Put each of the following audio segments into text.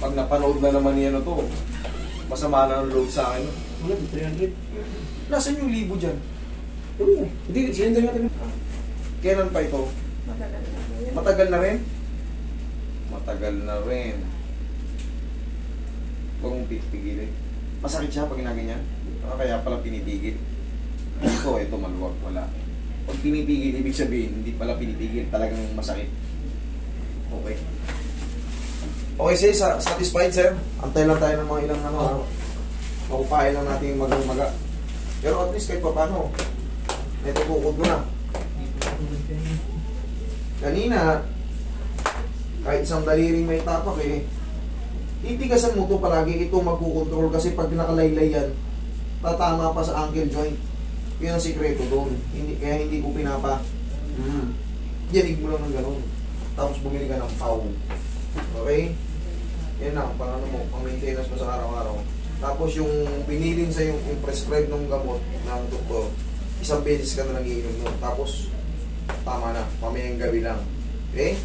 Pag napanood na naman niya to, masama na ang load sa akin. Wala, 300. Nasaan yung libo dyan? Hindi, sinundan natin. Kailan pa ito? Matagal na rin? Matagal na rin. Huwag mong pipigilin. Masakit siya pag ginaganyan. Kaya pala pinipigil. Ito maluwag, wala. Pag pinipigil, ibig sabihin, hindi pala pinipigil, talagang masakit. Okay. Okay, sir, satisfied, sir? Antay lang tayo ng mga ilang makupain lang natin yung maga. Pero at least kahit pa paano, ito bukod mo na. Kanina, kahit isang daliring may tapak titigasan mo to palagi, ito magkukontrol kasi pag nakalaylay yan, tatama pa sa ankle joint. Yun ang sikreto doon. Kaya hindi ko pinapa. Diyanig mo lang ng ganun. Tapos bumili ka ng pau. Okay? Yan lang, pang maintenance mo sa araw-araw. Tapos yung pinilin sa yung prescribe ng gamot ng doktor, isang beses ka na lang iinom nun. Tapos, tama na, mamayang gabi lang. Okay?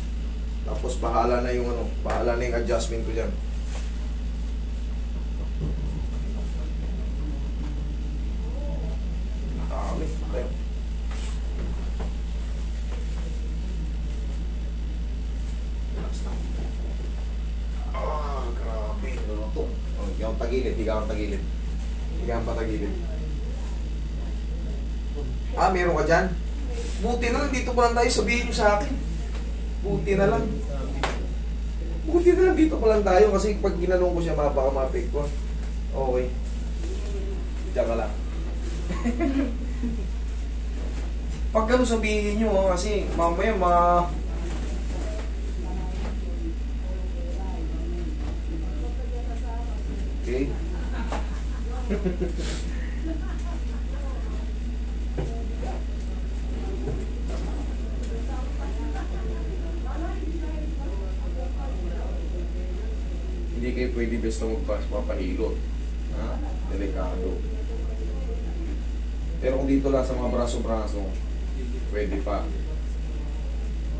Tapos bahala na yung bahala na yung adjustment ko dyan. Tayo. Grabe. Ito. Ikaw ang tagilid, ikaw ang tagilid. Ikaw ang patagilid. Meron ka dyan? Buti na lang, dito pa lang tayo, sabihin nyo sa akin. Buti na lang. Buti na lang, dito pa lang tayo kasi pag ginanong ko siya, baka ma-affect ko. Okay. Diyan ka lang. Pag gano'n sabihin nyo, kasi mamaya Okay. Hindi kayo pwede basta magpapahilot. Delikado. Pero kung dito lang sa mga braso-braso, pwede pa.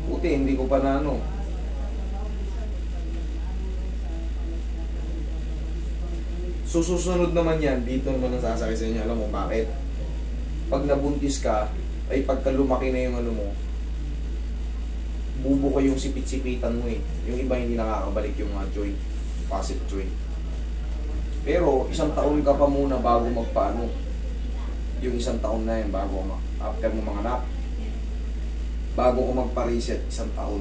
Buti, hindi ko pa na Susunod naman yan, dito naman ang sasakay sa inyo. Alam mo bakit? Pag nabuntis ka, ay pagka lumaki na yung mo, bubuka yung sipit-sipitan mo Yung iba hindi nakakabalik yung joint, facet joint. Pero isang taon ka pa muna bago magpaano. Yung isang taon na yun bago after mo manganak. Bago ko magpa-reset, isang taon.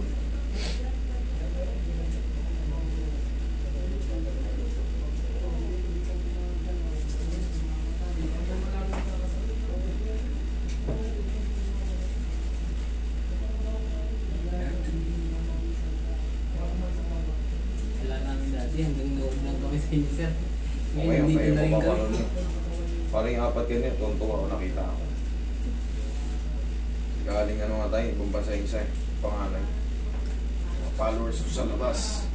Hanggang noon lang kami sa inyo, sir. Ngayon, Dito kayo na rin kami. Parang yung apat ganyan, tonto ako nakita ako. Galing nga tayo, ibang bansa yung isa pangalan. Mga followers ko sa labas.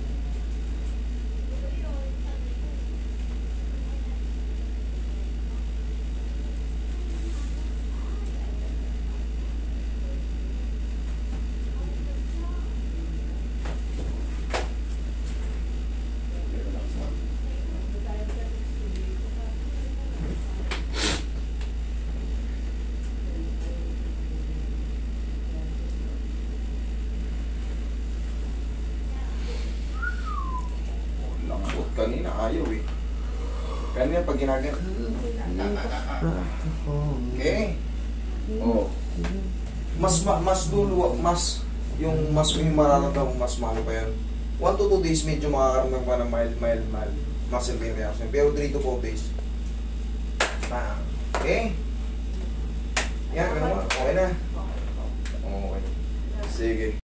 Kanina ayaw Kanina pag ginagano. Okay. Oh. Mas dulo, yung mararamdaman mas mahalo pa yan. 1 to 2 days medyo makakaramdam ka ng mild muscle pain reaction. Pero 3 to 4 days. Okay. Yan, ganun. Okay na. Okay. Sige.